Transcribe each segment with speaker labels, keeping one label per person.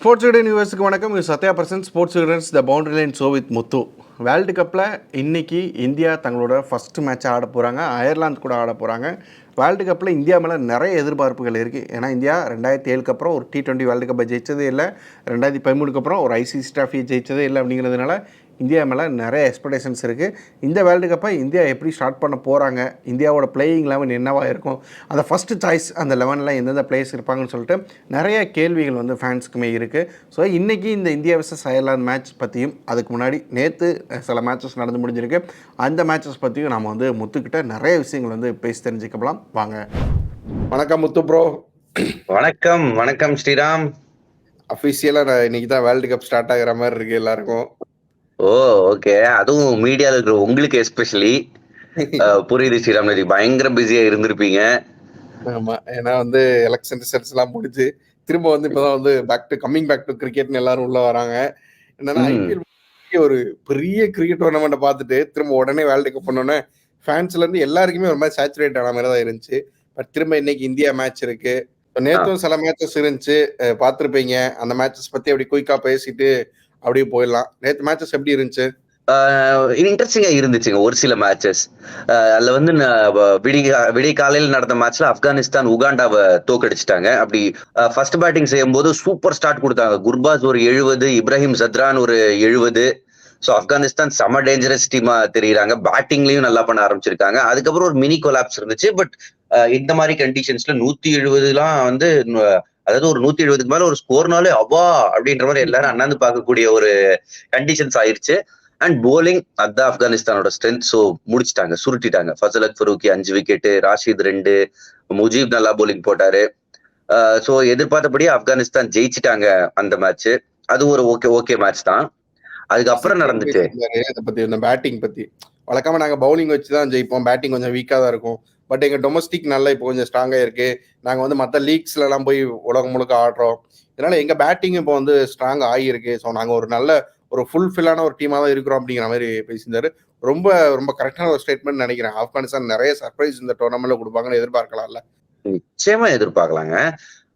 Speaker 1: Sports Vikatan யூஎஸ்க்கு வணக்கம். இது சத்யா பர்சன் ஸ்போர்ட்ஸ் விடன்ஸ் the boundary line show with Muthu. World கப்பில் இன்றைக்கி இந்தியா தங்களோட ஃபஸ்ட்டு மேட்சை ஆட போகிறாங்க. அயர்லாந்து கூட ஆட போகிறாங்க. வேர்ல்டு கப்பில் இந்தியா மேலே நிறைய எதிர்பார்ப்புகள் இருக்குது. ஏன்னா இந்தியா 2007 அப்புறம் ஒரு T20 வேர்ல்டு கப்பை ஜெயிச்சதே இல்லை, 2013 அப்புறம் ஒரு ICC ட்ராஃபியை ஜெயிச்சதே இல்லை. அப்படிங்கிறதுனால இந்தியா மேலே நிறைய எக்ஸ்பெக்டேஷன்ஸ் இருக்குது. இந்த வேர்ல்டு கப்பை இந்தியா எப்படி ஸ்டார்ட் பண்ண போகிறாங்க, இந்தியாவோட பிளேயிங் லெவன் என்னவாக இருக்கும், அந்த ஃபஸ்ட்டு சாய்ஸ் அந்த லெவனில் எந்தெந்த பிளேயர்ஸ் இருப்பாங்கன்னு சொல்லிட்டு நிறைய கேள்விகள் வந்து ஃபேன்ஸுக்குமே இருக்குது. ஸோ இன்றைக்கி இந்த இந்தியா vs அயர்லாந்து மேட்ச் பற்றியும், அதுக்கு முன்னாடி நேற்று சில மேட்சஸ் நடந்து முடிஞ்சிருக்கு, அந்த மேட்சஸ் பற்றியும் நம்ம வந்து முத்துக்கிட்ட நிறைய விஷயங்கள் வந்து பேசி தெரிஞ்சுக்கலாம். வாங்க. வணக்கம் முத்து ப்ரோ.
Speaker 2: வணக்கம் வணக்கம் ஸ்ரீராம்.
Speaker 1: அஃபிஷியலாக இன்னைக்கு தான் வேர்ல்டு கப் ஸ்டார்ட் ஆகிற மாதிரி இருக்கு எல்லாருக்கும்.
Speaker 2: ஓ ஓகே, அதுவும் மீடியாவில் இருக்கிற உங்களுக்கு எஸ்பெஷலி புரியுது ஸ்ரீராம். பயங்கர பிஸியா இருந்திருப்பீங்க.
Speaker 1: ஆமா, ஏன்னா வந்து எலெக்ஷன் ரிசல்ட்ஸ் எல்லாம் முடிஞ்சு திரும்ப வந்து இப்பதான் வந்து பேக் டு கிரிக்கெட்னு எல்லாரும் உள்ள வராங்க. என்னன்னா IPL ஒரு பெரிய கிரிக்கெட் டோர்னமெண்ட்டை பார்த்துட்டு திரும்ப உடனே வேர்ல்டு கப் பண்ணோன்னே ஃபேன்ஸ்ல இருந்து எல்லாருக்குமே ஒரு மாதிரி சேச்சுரேட் ஆன மாதிரி தான் இருந்துச்சு. பட் திரும்ப இன்னைக்கு இந்தியா மேட்ச் இருக்கு. நேற்றும் சில மேட்சஸ் இருந்துச்சு, பார்த்துருப்பீங்க. அந்த மேட்சஸ் பத்தி அப்படி குயிக்கா பேசிட்டு அப்படியே போயிடலாம். நேற்று மேட்சஸ் எப்படி இருந்துச்சு?
Speaker 2: இன்ட்ரெஸ்டிங்கா இருந்துச்சுங்க ஒரு சில மேட்சஸ். அதுல வந்து விடிய காலையில் நடந்த மேட்ச்ல ஆப்கானிஸ்தான் உகாண்டாவை தோக்கடிச்சிட்டாங்க. அப்படி ஃபர்ஸ்ட் பேட்டிங் செய்யும் போது சூப்பர் ஸ்டார்ட் கொடுத்தாங்க. குர்பாஸ் ஒரு 70, இப்ராஹிம் சத்ரான் ஒரு 70. ஸோ ஆப்கானிஸ்தான் செம டேஞ்சரஸ் டீமா தெரியுறாங்க. பேட்டிங்லயும் நல்லா பண்ண ஆரம்பிச்சிருக்காங்க. அதுக்கப்புறம் ஒரு மினி கொலாப்ஸ் இருந்துச்சு. பட் இந்த மாதிரி கண்டிஷன்ஸ்ல 170 வந்து, அதாவது ஒரு 170க்கு மேல ஒரு ஸ்கோர்னாலே அவா அப்படின்ற மாதிரி எல்லாரும் அண்ணாந்து பார்க்கக்கூடிய ஒரு கண்டிஷன்ஸ் ஆயிருச்சு. அண்ட் போலிங் அதான் ஆப்கானிஸ்தானோட ஸ்ட்ரென்த். ஸோ முடிச்சிட்டாங்க, சுருட்டிட்டாங்க. ஃபசல் ஃபரூக்கி 5 விக்கெட், ராஷித் 2, முஜீப் நல்லா போலிங் போட்டாரு. ஸோ எதிர்பார்த்தபடி ஆப்கானிஸ்தான் ஜெயிச்சிட்டாங்க அந்த மேட்ச். அது ஒரு ஓகே மேட்ச் தான். அதுக்கப்புறம் நடந்துச்சு
Speaker 1: பேட்டிங் பத்தி. வழக்கமா நாங்க பவுலிங் வச்சுதான் ஜெயிப்போம், பேட்டிங் கொஞ்சம் வீக்கா தான் இருக்கும். பட் எங்க டொமஸ்டிக் நல்லா இப்போ கொஞ்சம் ஸ்ட்ராங்கா இருக்கு. நாங்க வந்து மற்ற லீக்ஸ்ல எல்லாம் போய் உலகம் முழுக்க ஆடுறோம். இதனால எங்க பேட்டிங் இப்போ வந்து ஸ்ட்ராங் ஆகியிருக்கு. ஸோ நாங்க ஒரு நல்ல ஒரு ஃபுல்ஃபில்லான ஒரு டீமா தான் இருக்கிறோம் அப்படிங்கிற மாதிரி பேசியிருந்தாரு. ரொம்ப ரொம்ப கரெக்டான ஒரு ஸ்டேட்மெண்ட் நினைக்கிறேன். ஆப்கானிஸ்தான் நிறைய சர்ப்ரைஸ் இந்த டோர்னமெண்ட்ல கொடுப்பாங்கன்னு எதிர்பார்க்கலாம்ல?
Speaker 2: நிச்சயமா எதிர்பார்க்கலாங்க.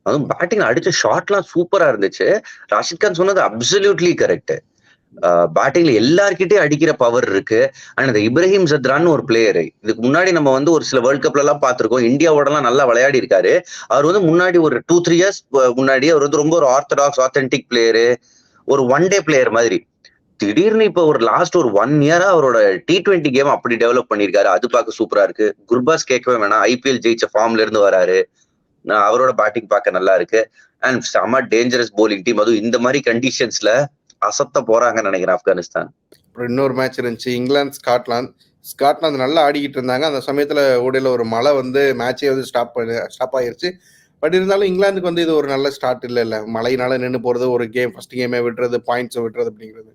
Speaker 2: அதுவும் பேட்டிங் அடிச்ச ஷாட்லாம் சூப்பரா இருந்துச்சு. ராஷித் கான் சொன்னது அப்சல்யூட்லி கரெக்ட். பேட்டிங்ல எல்லார்கிட்டயும் அடிக்கிற பவர் இருக்கு. அண்ட் அந்த இப்ராஹிம் சத்ரான்னு ஒரு பிளேயர், இதுக்கு முன்னாடி நம்ம வந்து ஒரு சில வேர்ல்ட் கப்ல எல்லாம் பார்த்திருக்கோம். இந்தியாவோட எல்லாம் நல்லா விளையாடி இருக்காரு. அவர் வந்து முன்னாடி ஒரு 2-3 இயர்ஸ் முன்னாடி அவர் வந்து ரொம்ப ஒரு ஆத்தென்டிக் பிளேயரு, ஒரு ஒன் டே பிளேயர் மாதிரி. திடீர்னு இப்ப ஒரு லாஸ்ட் ஒரு 1 இயரா அவரோட T20 கேம் அப்படி டெவலப் பண்ணிருக்காரு. அது பார்க்க சூப்பரா இருக்கு. குர்பாஸ் கேட்கவே வேணாம், IPL ஜெயிச்ச ஃபார்ம்ல இருந்து வராரு. அவரோட பேட்டிங் பார்க்க நல்லா இருக்கு. அண்ட் செம டேஞ்சரஸ் போலிங் டீம். அதுவும் இந்த மாதிரி கண்டிஷன்ஸ்ல அசத்த போறாங்கன்னு நினைக்கிறேன் ஆப்கானிஸ்தான்.
Speaker 1: இன்னொரு மேட்ச் இருந்துச்சு, இங்கிலாந்து ஸ்காட்லாந்து நல்லா ஆடிக்கிட்டு இருந்தாங்க. அந்த சமயத்துல ஓடையில ஒரு மழை வந்து மேட்சே வந்து ஸ்டாப் ஆயிருச்சு. பட் இருந்தாலும் இங்கிலாந்துக்கு வந்து இது ஒரு நல்ல ஸ்டார்ட் இல்ல. மழையினால நின்று போறது, ஒரு ஃபர்ஸ்ட் கேமே விட்டுறது, பாயிண்ட்ஸ் விட்டுறது அப்படிங்கிறது.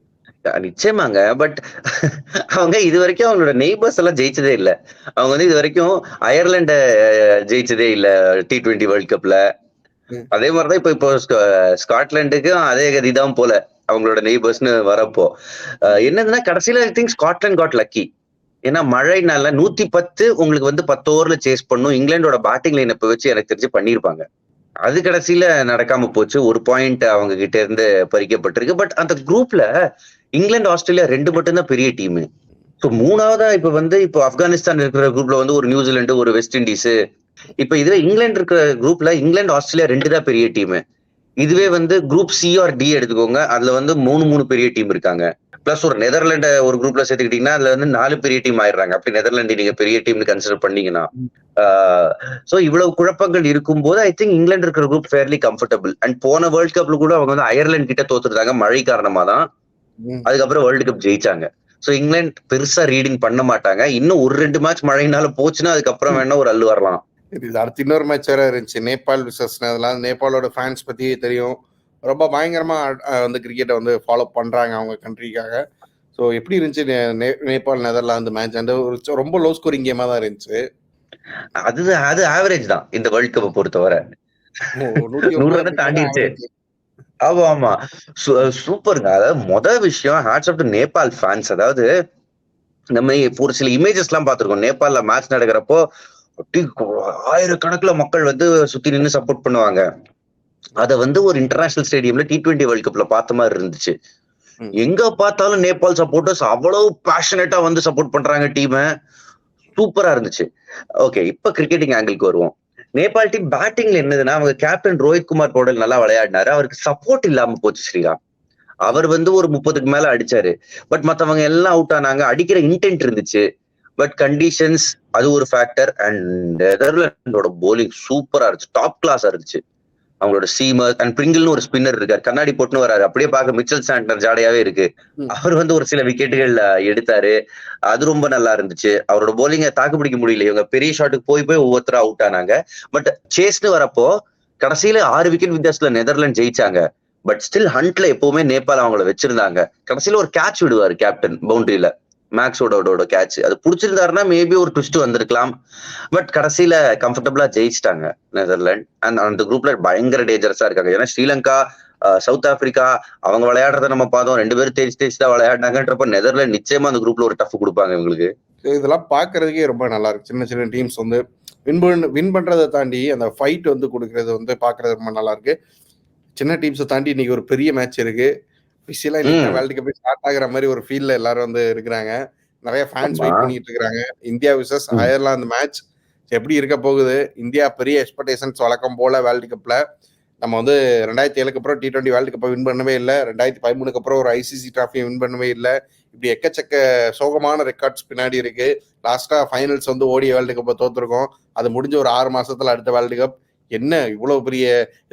Speaker 2: நிச்சயமாங்க. பட் அவங்க இது வரைக்கும் அவங்களோட நெய்பர்ஸ் எல்லாம் ஜெயிச்சதே இல்லை. அவங்க வந்து இது வரைக்கும் அயர்லாண்ட ஜெயிச்சதே இல்லை T20 வேர்ல்ட் கப்ல. அதே மாதிரிதான் இப்போ ஸ்காட்லாண்டுக்கும் அதே கதிதான் போல அவங்களோட நெய்பர்ஸ்னு வரப்போ. என்னதுன்னா கடைசியில I think Scotland got lucky. ஏன்னா மழைனால 110 உங்களுக்கு வந்து 10 ஓவர்ல சேஸ் பண்ணும். இங்கிலாண்டோட பேட்டிங் லைன் இப்ப வச்சு எனக்கு தெரிஞ்சு பண்ணிருப்பாங்க. அது கடைசியில நடக்காம போச்சு. ஒரு பாயிண்ட் அவங்க கிட்ட இருந்து பறிக்கப்பட்டிருக்கு. பட் அந்த குரூப்ல இங்கிலாந்து ஆஸ்திரேலியா 2 மட்டும்தான் பெரிய டீம். ஸோ மூணாவதா இப்போ ஆப்கானிஸ்தான் இருக்கிற குரூப்ல வந்து ஒரு நியூசிலாந்து, ஒரு வெஸ்ட் இண்டீஸ். இப்ப இதுவே இங்கிலாந்து இருக்கிற குரூப்ல இங்கிலாந்து ஆஸ்திரேலியா 2 தான் பெரிய டீம். இதுவே வந்து குரூப் C or D எடுத்துக்கோங்க, அதுல வந்து 3 பெரிய டீம் இருக்காங்க. பிளஸ் ஒரு நெதர்லாண்ட ஒரு குரூப்ல சேர்த்துக்கிட்டீங்கன்னா அதுல வந்து 4 பெரிய டீம் ஆயிடுறாங்க. அப்படி நெதர்லாண்டு நீங்க பெரிய டீம்னு கன்சிடர் பண்ணீங்கன்னா. சோ இவ்வளவு குழப்பங்கள் இருக்கும் போது ஐ திங்க் இங்கிலாந்து இருக்கிற குரூப் ஃபேர்லி கம்ஃபர்டபிள். அண்ட் போன வேர்ல்ட் கப்ல கூட அவங்க வந்து அயர்லாந்து கிட்ட தோத்துட்டாங்க மழை காரணமா தான். அதுக்கப்புறம் வேர்ல்டு கப் ஜெயிச்சாங்க. சோ இங்கிலாந்து பெருசா ரீடிங் பண்ண மாட்டாங்க. இன்னும் ஒரு 2 மேட்ச் மழைனால போச்சுன்னா அதுக்கப்புறம் வேணா ஒரு அள்ளு வரலாம்.
Speaker 1: அடுத்து இன்னொரு மேட்ச் வேற இருந்துச்சு, நேபாள் விசஸ் நெதர்லாந்து. நேபாளோட ஃபேன்ஸ் பத்தி தெரியும், ரொம்ப பயங்கரமா வந்து கிரிக்கெட்டை வந்து ஃபாலோ பண்றாங்க அவங்க கண்ட்ரிக்காக. ஸோ எப்படி இருந்துச்சு நேபாள் நெதர்லாந்து மேட்ச்? அந்த ஒரு ரொம்ப லோ ஸ்கோரிங் கேமா தான் இருந்துச்சு.
Speaker 2: அது ஆவரேஜ் தான் இந்த வேர்ல்ட் கப்பை பொறுத்தவரை. 100 ரன் தாண்டிடுச்சு. ஆமா சூப்பருங்க. அதாவது முதல் விஷயம் hats off to Nepal fans. அதாவது நம்ம ஒரு சில இமேஜஸ் எல்லாம் பார்த்திருக்கோம். நேபாள்ல மேட்ச் நடக்கிறப்போ ஆயிரக்கணக்கில் மக்கள் வந்து சுத்தி நின்று சப்போர்ட் பண்ணுவாங்க. அத வந்து ஒரு இன்டர்நேஷனல் ஸ்டேடியம்ல T20 வேர்ல்ட் கப்ல பார்த்த மாதிரி இருந்துச்சு.
Speaker 1: ம்.
Speaker 2: எங்க பார்த்தாலும் நேபாள் சப்போர்ட்டர்ஸ் அவ்வளவு பேஷனேட்டா வந்து சப்போர்ட் பண்றாங்க டீமை. சூப்பரா இருந்துச்சு. ஓகே, இப்ப கிரிக்கெட்டிங் ஆங்கிளுக்கு வருவோம். நேபாள் டீம் பேட்டிங்ல என்னதுன்னா, அவங்க கேப்டன் ரோஹித் குமார் பௌடல் நல்லா விளையாடினாரு. அவருக்கு சப்போர்ட் இல்லாம போச்சு ஸ்ரீராம். அவர் வந்து ஒரு 30க்கு மேல அடிச்சாரு. பட் மத்தவங்க எல்லாம் அவுட் ஆனாங்க. அடிக்கிற இன்டென்ட் இருந்துச்சு. பட் கண்டிஷன்ஸ் அது ஒரு ஃபேக்டர். அண்ட் நெதர்லாண்டோட போலிங் சூப்பரா இருந்துச்சு. டாப் கிளாஸா இருந்துச்சு. அவங்களோட சீமர் அண்ட் பிரிங்கிள்னு ஒரு ஸ்பின்னர் இருக்காரு. கண்ணாடி போட்டுன்னு வராரு. அப்படியே பார்க்க மிச்சல் சாண்டர் ஜாடையாவே இருக்கு.
Speaker 1: ம்.
Speaker 2: அவர் வந்து ஒரு சில விக்கெட்டுகள் எடுத்தாரு. அது ரொம்ப நல்லா இருந்துச்சு. அவரோட போலிங்கை தாக்கு பிடிக்க முடியல. இவங்க பெரிய ஷாட்டுக்கு போய் போய் ஒவ்வொருத்தரும் அவுட் ஆனாங்க. பட் சேஸ்னு வரப்போ கடைசியில 6 விக்கெட் வித்தியாசத்துல நெதர்லாந்து ஜெயிச்சாங்க. பட் ஸ்டில் ஹண்ட்ல எப்பவுமே நேபாள் அவங்கள வச்சிருந்தாங்க. கடைசியில ஒரு கேட்ச் விடுவாரு கேப்டன் பவுண்டரியில. மேக்ஸோட கேட்ச் அது பிடிச்சிருந்தாருன்னா மேபி ஒரு ட்விஸ்ட் வந்திருக்கலாம். பட் கடைசியில கம்ஃபர்டபுளா ஜெயிச்சிட்டாங்க நெதர்லாந்து. அண்ட் அந்த குரூப்ல பயங்கர டேஞ்சரஸா இருக்காங்க. ஏன்னா ஸ்ரீலங்கா, சவுத் ஆப்பிரிக்கா அவங்க விளையாடுறத நம்ம பார்த்தோம். 2 பேரும் தேய்ச்சி தான் விளையாடினாங்கன்றப்ப நெதர்லாந்து நிச்சயமா அந்த குரூப்ல ஒரு டஃப் கொடுப்பாங்க இவங்களுக்கு.
Speaker 1: இதெல்லாம் பார்க்கறதுக்கே ரொம்ப நல்லா இருக்கு. சின்ன சின்ன டீம்ஸ் வந்து வின் பண்றதை தாண்டி அந்த ஃபைட் வந்து கொடுக்கறது வந்து பார்க்கறது ரொம்ப நல்லா இருக்கு. சின்ன டீம்ஸை தாண்டி இன்னைக்கு ஒரு பெரிய மேட்ச் இருக்கு. பிசிலாம் இன்னைக்கு வேர்ல்டு கப் ஸ்டார்ட் ஆகுற மாதிரி ஒரு ஃபீல்ல எல்லாரும் வந்து இருக்கிறாங்க. நிறைய ஃபேன்ஸ் வெயிட் பண்ணிட்டு இருக்காங்க. இந்தியா விசஸ் அயர்லாந்து மேட்ச் எப்படி இருக்க போகுது? இந்தியா பெரிய எக்ஸ்பெக்டேஷன்ஸ் வழக்கம் போல வேர்ல்டு கப்ல. நம்ம வந்து 2007க்கு அப்புறம் T20 வேர்ல்டு கப்பை வின் பண்ணவே இல்லை. 2013க்கு அப்புறம் ஒரு ICC டிராஃபியை வின் பண்ணவே இல்லை. இப்படி எக்கச்சக்க சோகமான ரெக்கார்ட்ஸ் பின்னாடி இருக்கு. லாஸ்டா ஃபைனல்ஸ் வந்து ஓடிய வேர்ல்டு கப்பை தோத்துருக்கோம். அது முடிஞ்ச ஒரு 6 மாசத்துல அடுத்த வேர்ல்டு கப். என்ன இவ்வளவு பெரிய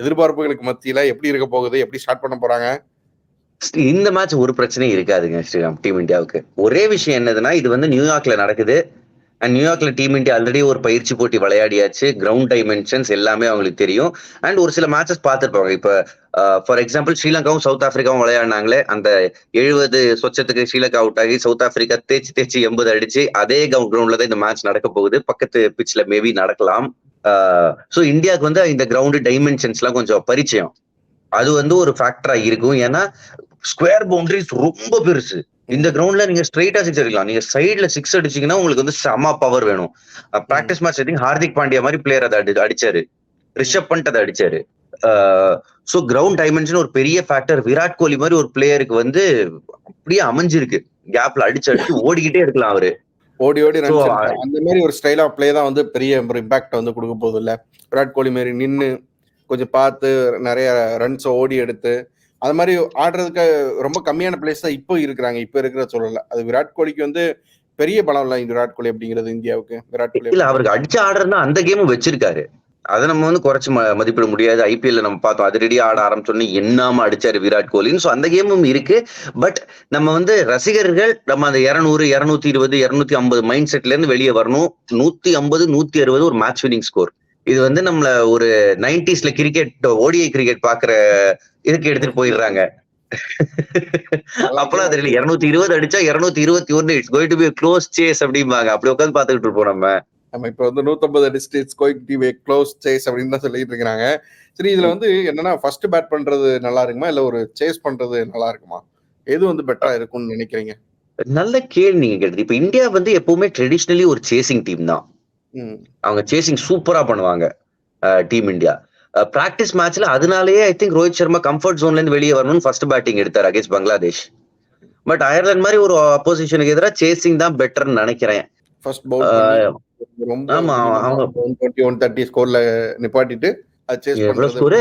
Speaker 1: எதிர்பார்ப்புகளுக்கு மத்தியில எப்படி இருக்க போகுது? எப்படி ஸ்டார்ட் பண்ண போறாங்க?
Speaker 2: இந்த மேட்ச் ஒரு பிரச்சனையும் இருக்காதுங்க ஸ்ரீராம் டீம் இந்தியாவுக்கு. ஒரே விஷயம் என்னதுன்னா, இது வந்து நியூயார்க்ல நடக்குது. அண்ட் நியூயார்க்ல டீம் இந்தியா ஆல்ரெடி ஒரு பயிற்சி போட்டி விளையாடியாச்சு. கிரவுண்ட் டைமென்ஷன்ஸ் எல்லாமே அவங்களுக்கு தெரியும். அண்ட் ஒரு சில மேட்சஸ் பார்த்துருப்பாங்க. இப்ப ஃபார் எக்ஸாம்பிள் ஸ்ரீலங்காவும் சவுத் ஆப்பிரிக்காவும் விளையாடினாங்களே, அந்த 70 சொச்சத்துக்கு ஸ்ரீலங்கா அவுட் ஆகி சவுத் ஆப்பிரிக்கா தேய்ச்சி 80 அடிச்சு அதே கிரவுண்ட்ல தான் இந்த மேட்ச் நடக்க போகுது. பக்கத்து பிட்ச்ல மேபி நடக்கலாம். ஸோ இந்தியாவுக்கு வந்து இந்த கிரவுண்டு டைமென்ஷன்ஸ் எல்லாம் கொஞ்சம் பரிச்சயம். அது வந்து ஒரு ஃபேக்டரா இருக்கும். ஏன்னா ஸ்கொயர் பவுண்டரிஸ் ரொம்ப பெருசு. இந்த கிரவுண்ட்ல நீங்க ஸ்ட்ரைட்டா 6 அடிக்கலாம். நீங்க சைட்ல 6 அடிச்சீங்கன்னா உங்களுக்கு வந்து செம பவர் வேணும். Practice match I think Hardik Pandya மாதிரி பிளேயர் அதை அடிச்சாரு. ரிஷப் பண்ட் அதை அடிச்சாரு. ஸோ கிரவுண்ட் டைமென்ஷன் ஒரு பெரிய ஃபேக்டர். விராட் கோலி மாதிரி ஒரு பிளேயருக்கு வந்து அப்படியே அமைஞ்சிருக்கு. கேப்ல அடிச்சு ஓடிக்கிட்டே இருக்கலாம் அவரு.
Speaker 1: ஓடி அந்த மாதிரி ஒரு ஸ்டைல் ஆஃப் பிளே தான் வந்து பெரிய ஒரு இம்பாக்ட் வந்து கொடுக்க போகுது இல்ல. விராட் கோலி மாதிரி நின்று கொஞ்சம் பார்த்து நிறைய ரன்ஸ் ஓடி எடுத்து அது மாதிரி ஆடுறதுக்கு ரொம்ப கம்மியான பிளேஸ் தான் இப்போ இருக்கிறாங்க. இப்போ இருக்கிற சூழல்ல அது விராட் கோலிக்கு வந்து பெரிய பலம் இல்லை. விராட் கோலி அப்படிங்கிறது இந்தியாவுக்கு விராட் கோலி
Speaker 2: இல்ல அவருக்கு அடிச்சு ஆடுறதுன்னா அந்த கேமும் வச்சிருக்காரு. அதை நம்ம வந்து குறைச்சு மதிப்பிட முடியாது. IPL நம்ம பார்த்தோம். அது ரெடியா ஆட ஆரம்பிச்சோன்னு என்னாம அடிச்சாரு விராட் கோலின்னு. ஸோ அந்த கேமும் இருக்கு. பட் நம்ம வந்து ரசிகர்கள் நம்ம அந்த 200, 220, 250 மைண்ட் செட்ல இருந்து வெளியே வரணும். 150, 160 ஒரு மேட்ச் வினிங் ஸ்கோர். இது வந்து நம்மள ஒரு 90ஸ்ல கிரிக்கெட் ODI கிரிக்கெட் பாக்குற இதுக்கு எடுத்துட்டு போயிடுறாங்க. அப்பெல்லாம் தெரியல. 220 அடிச்சா 221 it's going to be close chase அப்படிம்பாங்க. அப்படி உட்காந்து பாத்துக்கிட்டு இருப்போம் நம்ம.
Speaker 1: இப்ப வந்து 150 districts going to be close chase அப்படின்னு தான் சொல்லிட்டு இருக்காங்க. சரி, இதுல வந்து என்னன்னா ஃபர்ஸ்ட் பேட் பண்றது நல்லா இருக்குமா இல்ல ஒரு சேஸ் பண்றது நல்லா இருக்குமா? எது வந்து பெட்டரா இருக்கும்னு நினைக்கிறீங்க?
Speaker 2: நல்ல கேள்வி நீங்க கேட்டது. இப்ப இந்தியா வந்து எப்பவுமே ட்ரெடிஷனலி ஒரு சேசிங் டீம் தான். அவங்க சேசிங் சூப்பரா பண்ணுவாங்க டீம் இந்தியா. பிராக்டிஸ் மேட்ச்ல அதனாலேயே I think Rohit Sharma comfort ஜோன்ல இருந்து வெளியே வரணும்னு ஃபர்ஸ்ட் பேட்டிங் எடுத்தார் அகேன்ஸ்ட் பங்களாதேஷ். பட் அயர்லாந்து மாதிரி ஒரு அப்போசிஷனுக்கு எதிராக சேசிங் தான் பெட்டர்னு நினைக்கிறேன்.
Speaker 1: ஃபர்ஸ்ட் பவுல் ரொம்ப ஆமா அவங்க 120 130 ஸ்கோர்ல நிப்பாட்டிட்டு அது சேஸ் பண்றது. ஸ்கோர்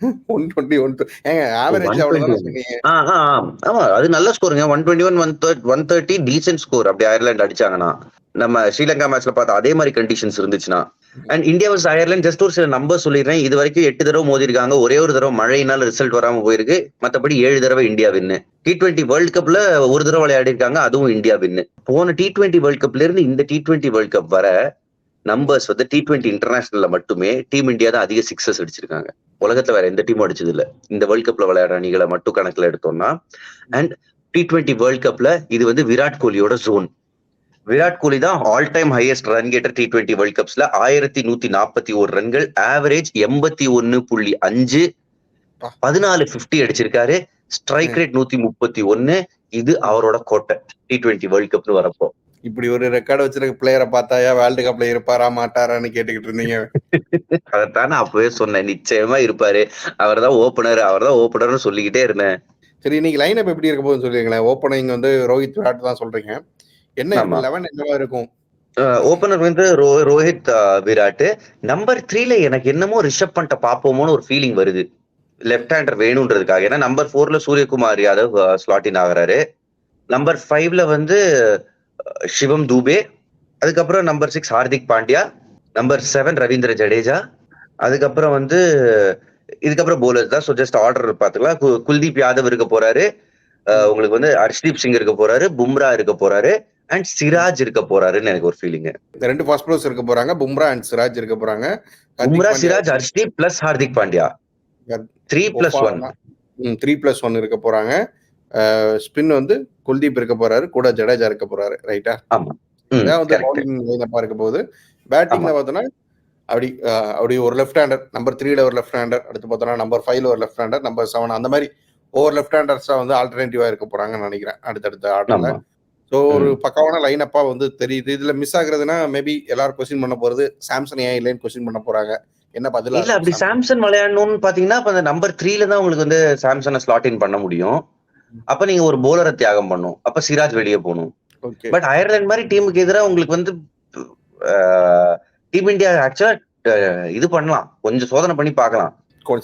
Speaker 1: 120 ஏங்க ஆவரேஜ் அவ்வளவுதான் சொன்னீங்க.
Speaker 2: ஆமா அது நல்ல ஸ்கோருங்க. 121 130 டீசன்ட் ஸ்கோர். அப்படி அயர்லாந்து அடிச்சாங்கன்னா நம்ம ஸ்ரீலங்கா மேட்ச்ல பார்த்தா அதே மாதிரி கண்டிஷன்ஸ் இருந்துச்சுன்னா. And India versus Ireland just ஒரு சில நம்பர் சொல்லிடுறேன். இது வரைக்கும் 8 தடவை மோதி இருக்காங்க. ஒரே ஒரு தடவை மழையினால ரிசல்ட் வராம போயிருக்கு. மற்றபடி 7 தடவை இந்தியா வின்னு. T20 வேர்ல்ட் கப்ல ஒரு தடவை விளையாடி இருக்காங்க. அதுவும் இந்தியா வின்னு. போன T20 வேர்ல்ட் கப்ல இருந்து இந்த T20 வேர்ல்ட் கப் வர நம்பர்ஸ் வந்து T20 இன்டர்நேஷனல்ல மட்டுமே டீம் இந்தியா தான் அதிக 6 அடிச்சிருக்காங்க. உலகத்துல வேற எந்த டீமும் அடிச்சது இல்ல. இந்த வேர்ல்ட் கப்ல விளையாடுற அணிகளை மட்டும் கணக்குல எடுத்தோம்னா. அண்ட் T20 வேர்ல்ட் கப்ல இது வந்து விராட் கோலியோட ஜோன். விராட் கோலி தான் all time highest run getter T20 world கப்ஸ்ல. 1141 ரன்கள், ஆவரேஜ் 81.5, 14 50 அடிச்சிருக்காரு. Strike rate 131. இது அவரோட கோட்டை T20 வேர்ல்ட் கப்னு வரப்போ.
Speaker 1: இப்படி ஒரு ரெக்கார்டு வச்சிருக்க பிளேயரை பார்த்தாயா வேர்ல்டு கப்ல இருப்பாரா மாட்டாரான்னு கேட்டுக்கிட்டு இருந்தீங்க.
Speaker 2: அதைத்தான் நான் அப்பவே சொன்னேன், நிச்சயமா இருப்பாரு, அவர்தான் ஓப்பனர்னு சொல்லிக்கிட்டே இருந்தேன்.
Speaker 1: சரி, இன்னைக்கு லைன் அப் எப்படி இருக்க போகுதுன்னு சொல்லிருங்களேன். ஓப்பனிங் வந்து ரோஹித் விராட் தான் சொல்றீங்க. என்ன
Speaker 2: ஆமா,
Speaker 1: 11 என்னவா இருக்கும்?
Speaker 2: ஓப்பனர் வந்து ரோஹித், விராட். நம்பர் 3ல எனக்கு என்னமோ ரிஷப் பண்ட்ட பாப்போமோன்னு ஒரு ஃபீலிங் வருது, லெஃப்ட் ஹேண்டர் வேணும்ன்றதுக்காக. ஏன்னா நம்பர் 4ல சூரியகுமார் யாதவ் ஸ்லாட் இன் ஆகுறாரு. நம்பர் 5ல வந்து சிவம் தூபே. அதுக்கப்புறம் நம்பர் 6 ஹார்திக் பாண்டியா. நம்பர் 7 ரவீந்திர ஜடேஜா. அதுக்கப்புறம் வந்து இதுக்கப்புறம் போலர்ஸ் தான். ஸோ ஜஸ்ட் ஆர்டர் பார்த்துக்கலாம். குல்தீப் யாதவ் இருக்க போறாரு, உங்களுக்கு வந்து ஹர்ஷ்தீப் சிங் இருக்க போறாரு, பும்ரா இருக்க போறாரு, அண்ட் சிராஜ் இருக்க போறாருன்னு எனக்கு ஒரு ஃபீலிங்.
Speaker 1: 2 ஃபாஸ்ட் பவுலர்ஸ் இருக்க போறாங்க, பும்ரா அண்ட் சிராஜ் இருக்க போறாங்க.
Speaker 2: பும்ரா, சிராஜ், ஹர்ஷ்தீப் பிளஸ் ஹார்திக் பாண்டியா 3+1.
Speaker 1: 3+1 இருக்க போறாங்க. ஸ்பின் வந்து குல்தீப் இருக்க போறாரு, கூட ஜடேஜா இருக்க போறாரு. ரைட்டா?
Speaker 2: ஆமா,
Speaker 1: இதான் வந்து
Speaker 2: கரெக்ட்.
Speaker 1: பவுலிங் லைனப்பா இருக்க போகுது. பேட்டிங்ல பார்த்தோன்னா அப்படி ஒரு லெஃப்ட் ஹேண்டர், நம்பர் 3ல ஒரு லெஃப்ட் ஹேண்டர், அடுத்து பார்த்தோன்னா நம்பர் 5ல ஒரு லெஃப்ட் ஹேண்டர், நம்பர் 7 அந்த மாதிரி ஒவ்வொரு லெஃப்ட் ஹேண்டர்ஸா வந்து ஆல்டர்னேட்டிவா இருக்க போறாங்கன்னு நினைக்கிறேன் அடுத்தடுத்த ஆர்டர்ல. ஸோ ஒரு பக்காவான லைன் அப்பா வந்து தெரியுது. இதுல மிஸ் ஆகுறதுன்னா மேபி எல்லாரும் கொஸ்டின் பண்ண போறது சாம்சன் ஏன் இல்லைன்னு கொஸ்டின் பண்ண போறாங்க. என்ன பதிலா
Speaker 2: இல்ல, அப்படி சாம்சன் விளையாடணும்னு பாத்தீங்கன்னா அப்ப அந்த நம்பர் 3ல தான் உங்களுக்கு வந்து சாம்சனை ஸ்லாட் இன் பண்ண முடியும். அப்ப நீங்க ஒரு போலரை தியாகம் பண்ணும், அப்ப சிராஜ் வெளியே போகணும். பட் அயர்லாந்து மாதிரி டீமுக்கு எதிராக உங்களுக்கு வந்து டீம் இந்தியா ஆக்சுவலா இது பண்ணலாம், கொஞ்சம் சோதனை பண்ணி பார்க்கலாம்,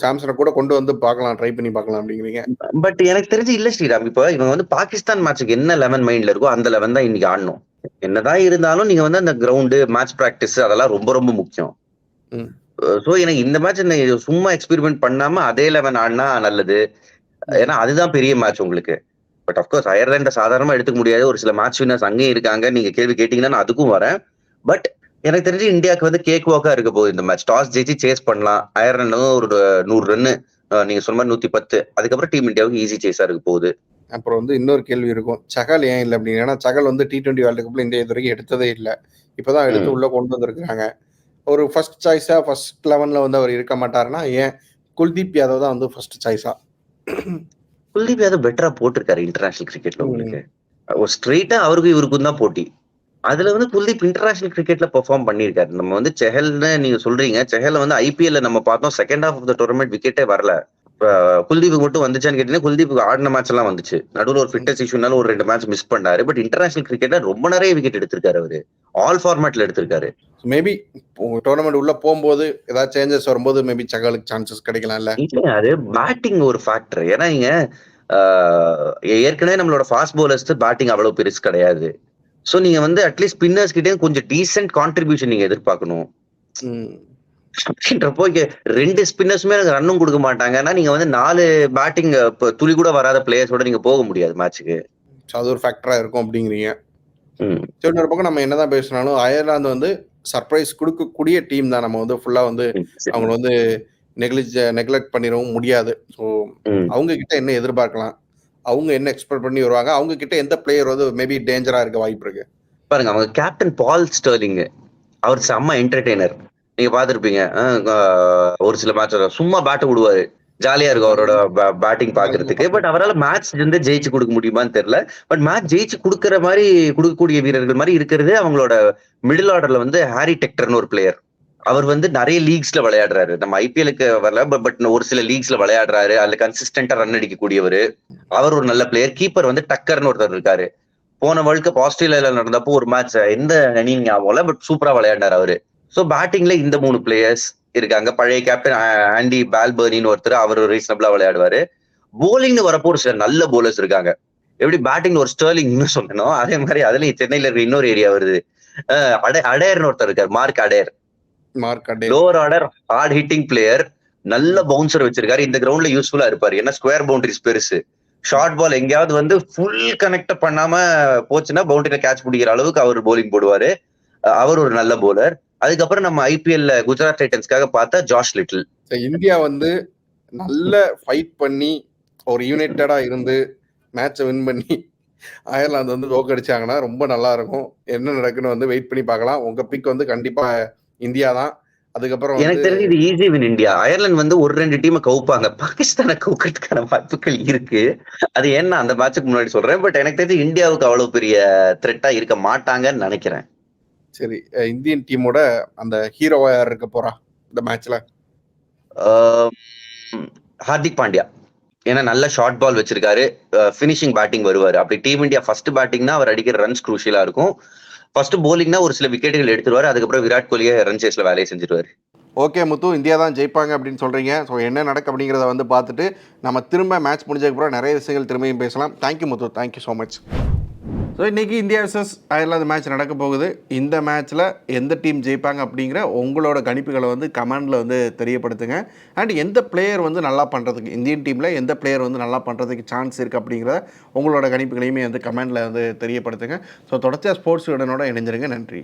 Speaker 1: சாம்சனை கூட கொண்டு வந்து பார்க்கலாம், ட்ரை பண்ணி பார்க்கலாம் அப்படிங்கிறீங்க.
Speaker 2: பட் எனக்கு தெரிஞ்சு இல்ல ஸ்ரீராம். இப்ப இவங்க வந்து பாகிஸ்தான் மேட்சுக்கு என்ன 11 மைண்ட்ல இருக்கோ அந்த 11 தான் இன்னைக்கு ஆடணும். என்னதான் இருந்தாலும் நீங்க வந்து அந்த கிரவுண்டு மேட்ச் பிராக்டிஸ் அதெல்லாம் ரொம்ப ரொம்ப முக்கியம். சோ எனக்கு இந்த மேட்ச் சும்மா எக்ஸ்பெரிமெண்ட் பண்ணாம அதே 11 ஆடினா நல்லது. ஏன்னா அதுதான் பெரிய மேட்ச் உங்களுக்கு. பட் அப்கோர்ஸ் அயர்லாண்டை சாதாரணமா எடுத்துக்க முடியாது. ஒரு சில மேட்ச் வினர்ஸ் அங்கேயும் இருக்காங்க. நீங்க கேள்வி கேட்டீங்கன்னா நான் அதுக்கும் வரேன். பட் எனக்கு தெரிஞ்சு இந்தியாவுக்கு வந்து கேக் வாக்கா இருக்க போகுது இந்த மேட்ச். டாஸ் ஜெயிச்சு சேஸ் பண்ணலாம். அயர்லாண்டும் ஒரு 100 ரன்னு, நீங்க சொன்ன மாதிரி 110. அதுக்கப்புறம் டீம் இந்தியாவுக்கு ஈஸி சேஸா இருக்க போகுது.
Speaker 1: அப்புறம் வந்து இன்னொரு கேள்வி இருக்கும், சகல் ஏன் இல்லை அப்படின்னு. ஏன்னா சகல் வந்து T20 வேர்ல்டு கப்ல இந்தியா இது வரைக்கும் எடுத்ததே இல்லை. இப்பதான் எடுத்து உள்ள கொண்டு வந்திருக்காங்க. ஒரு ஃபர்ஸ்ட் சாய்ஸா ஃபர்ஸ்ட் 11ல வந்து அவர் இருக்க மாட்டாருன்னா ஏன் குல்தீப் யாதவ் தான் வந்து ஃபர்ஸ்ட் சாய்ஸா?
Speaker 2: குல்தீப் யாதவ் பெட்டரா போட்டிருக்காரு இன்டர்நேஷனல் கிரிக்கெட்ல. உங்களுக்கு ஸ்ட்ரெயிட்டா அவருக்கும் இவருக்கும் தான் போட்டி. அதுல வந்து குல்தீப் இன்டர்நேஷனல் கிரிக்கெட்ல பெர்ஃபார்ம் பண்ணிருக்காரு. நம்ம வந்து செஹல்னு நீங்க சொல்றீங்க, செஹல்ல வந்து IPL நம்ம பார்த்தோம், second half of the tournament விக்கெட்டே வரல. குல்தீப் மட்டும் வந்துச்சான்னு கேட்டீங்கன்னா குல்தீப் ஆடின மேட்ச் எல்லாம் வந்துச்சு. நடுவில் ஒரு ஃபிட்னஸ் இஷ்யூனால ஒரு 2 மேட்ச் மிஸ் பண்ணாரு. பட் இன்டர்நேஷனல் கிரிக்கெட்ல ரொம்ப நிறைய விக்கெட் எடுத்திருக்காரு. அவரு ஆல் ஃபார்மேட்ல எடுத்திருக்காரு.
Speaker 1: மேபி டோர்னமெண்ட் உள்ள போகும்போது ஏதாவது சேஞ்சஸ் வரும்போது மேபி சகலுக்கு சான்சஸ் கிடைக்கலாம்ல.
Speaker 2: அது பேட்டிங் ஒரு ஃபேக்டர். ஏன்னா நீங்க ஏற்கனவே நம்மளோட ஃபாஸ்ட் பவுலர்ஸ் பேட்டிங் அவ்வளவு பெருசு கிடையாது. சோ நீங்க வந்து அட்லீஸ்ட் ஸ்பின்னர்ஸ் கிட்டே கொஞ்சம் டீசென்ட் கான்ட்ரிபியூஷன் நீங்க எதிர்பார்க்கணும். அப்படின்றப்போ 2 ஸ்பின்னர்ஸுமே எனக்கு ரன்னும் கொடுக்க மாட்டாங்கன்னா நீங்க வந்து 4 பேட்டிங் துளி கூட வராத பிளேயர்ஸோட நீங்க போக முடியாது மேட்சுக்கு.
Speaker 1: அது ஒரு ஃபேக்டரா இருக்கும் அப்படிங்கிறீங்க. சரி, ஒரு பக்கம் நம்ம என்னதான் பேசினாலும் அயர்லாந்து வந்து சர்ப்ரைஸ் கொடுக்கக்கூடிய டீம் தான். நம்ம வந்து ஃபுல்லா வந்து அவங்க வந்து நெக்லெக்ட் பண்ணிடவும் முடியாது. ஸோ அவங்க கிட்ட என்ன எதிர்பார்க்கலாம், அவங்க என்ன எக்ஸ்பெக்ட் பண்ணி வருவாங்க, அவங்க கிட்ட எந்த பிளேயர் வந்து மேபி டேஞ்சரா இருக்க வாய்ப்பு இருக்கு?
Speaker 2: பாருங்க, அவங்க கேப்டன் பால் ஸ்டர்லிங், அவர் செம்ம என்டர்டெய்னர். நீங்க பாத்துருப்பீங்க, ஒரு சில மேட்ச் சும்மா பேட்டை விடுவாரு, ஜாலியா இருக்கும் அவரோட பேட்டிங் பாக்குறதுக்கு. பட் அவரால் மேட்ச் வந்து ஜெயிச்சு கொடுக்க முடியுமான்னு தெரியல. பட் மேட்ச் ஜெயிச்சு கொடுக்கற மாதிரி கொடுக்கக்கூடிய வீரர்கள் மாதிரி இருக்கிறது அவங்களோட மிடில் ஆர்டர்ல வந்து ஹாரி டெக்டர்னு ஒரு பிளேயர். அவர் வந்து நிறைய லீக்ஸ்ல விளையாடுறாரு. நம்ம IPLக்கு வரல, பட் ஒரு சில லீக்ஸ்ல விளையாடுறாரு. அதுல கன்சிஸ்டன்டா ரன் அடிக்கக்கூடியவர். அவர் ஒரு நல்ல பிளேயர். கீப்பர் வந்து டக்கர்னு ஒருத்தர் இருக்காரு. போன வேர்ல்ட் கப் ஆஸ்திரேலியால நடந்தப்போ ஒரு மேட்ச் எந்த அணியும் ஞாபகம், பட் சூப்பரா விளையாடினார் அவரு. சோ பேட்டிங்ல இந்த 3 பிளேயர்ஸ் இருக்காங்க. பழைய கேப்டன் ஆண்டி பால்பர்னின்னு ஒருத்தர், அவர் ரீசனபிளா விளையாடுவாரு. போலிங்னு வரப்போ ஒரு சில நல்ல போலர்ஸ் இருக்காங்க. எப்படி பேட்டிங் ஒரு ஸ்டர்லிங்னு சொன்னோம், அதே மாதிரி அதுலயும் சென்னையில இருக்க இன்னொரு ஏரியா வருது, அடேர்னு ஒருத்தர் இருக்காரு, Mark Adair. Lower order hard hitting player, நல்ல பவுன்சர் வச்சிருக்காரு. இந்த கிரவுண்ட்ல யூஸ்ஃபுல்லா இருப்பாரு. ஏன்னா ஸ்கொயர் பவுண்டரிஸ் பெருசு. ஷார்ட் பால் எங்கேயாவது வந்து ஃபுல் கனெக்ட் பண்ணாம போச்சுன்னா பவுண்டரியில கேட்ச் பிடிக்கிற அளவுக்கு அவர் போலிங் போடுவாரு. அவர் ஒரு நல்ல போலர். அதுக்கப்புறம் நம்ம IPL குஜராத் டைட்டன்ஸ்க்காக பார்த்தா ஜாஷ் லிட்டில்.
Speaker 1: இந்தியா வந்து நல்ல ஃபைட் பண்ணி ஒரு யுனைட்டடா இருந்து மேட்சை வின் பண்ணி அயர்லாந்து வந்து தோக்கடிச்சாங்கன்னா ரொம்ப நல்லா இருக்கும். என்ன நடக்குன்னு வந்து வெயிட் பண்ணி பார்க்கலாம். உங்க பிக் வந்து கண்டிப்பா இந்தியா தான். அதுக்கப்புறம்
Speaker 2: எனக்கு
Speaker 1: வந்து
Speaker 2: தெரிஞ்சு இது ஈஸி வின் இந்தியா. அயர்லாந்து வந்து ஒரு 2 டீம கவுப்பாங்க. பாகிஸ்தான கவுக்கிறதுக்கான வாய்ப்புகள் இருக்கு. அது ஏன்னா அந்த மேட்சுக்கு முன்னாடி சொல்றேன். பட் எனக்கு தெரிஞ்சு இந்தியாவுக்கு அவ்வளவு பெரிய த்ரெட்டா இருக்க மாட்டாங்கன்னு நினைக்கிறேன்.
Speaker 1: சரி, இந்தியன் டீமோட அந்த ஹீரோவா யார் இருக்க போறா இந்த மேட்ச்ல?
Speaker 2: ஆஹ் ஹார்திக் பாண்டியா. ஏன்னா நல்ல ஷார்ட் பால் வச்சிருக்காரு. ஃபினிஷிங் பேட்டிங் வருவாரு. அப்படி டீம் இந்தியா ஃபர்ஸ்ட் பேட்டிங்னா அவர் அடிக்கிற ரன்ஸ் குரூஷியலா இருக்கும். ஃபர்ஸ்ட் போலிங்னா ஒரு சில விக்கெட்டுகள் எடுத்துருவாரு. அதுக்கப்புறம் விராட் கோலியே ரன் சேஸ்ல வேலையை செஞ்சிருவாரு.
Speaker 1: ஓகே முத்து, இந்தியா தான் ஜெயிப்பாங்க அப்படின்னு சொல்கிறீங்க. ஸோ என்ன நடக்கு அப்படிங்கிறத வந்து பார்த்துட்டு நம்ம திரும்ப மேட்ச் முடிஞ்சதுக்கப்புறம் நிறைய விஷயங்கள் திரும்பியும் பேசலாம். தேங்க்யூ முத்து, தேங்க்யூ ஸோ மச். ஸோ இன்றைக்கி இந்தியா vs அயர்லாந்து மேட்ச் நடக்க போகுது. இந்த மேட்ச்சில் எந்த டீம் ஜெயிப்பாங்க அப்படிங்கிற உங்களோட கணிப்புகளை வந்து கமெண்டில் வந்து தெரியப்படுத்துங்க. அண்ட் எந்த பிளேயர் வந்து நல்லா பண்ணுறதுக்கு, இந்தியன் டீமில் எந்த பிளேயர் வந்து நல்லா பண்ணுறதுக்கு சான்ஸ் இருக்குது அப்படிங்கிற உங்களோட கணிப்புகளையுமே வந்து கமெண்டில் வந்து தெரியப்படுத்துங்க. ஸோ தொடர்ச்சியாக ஸ்போர்ட்ஸ் உடனோட இணைஞ்சிருங்க. நன்றி.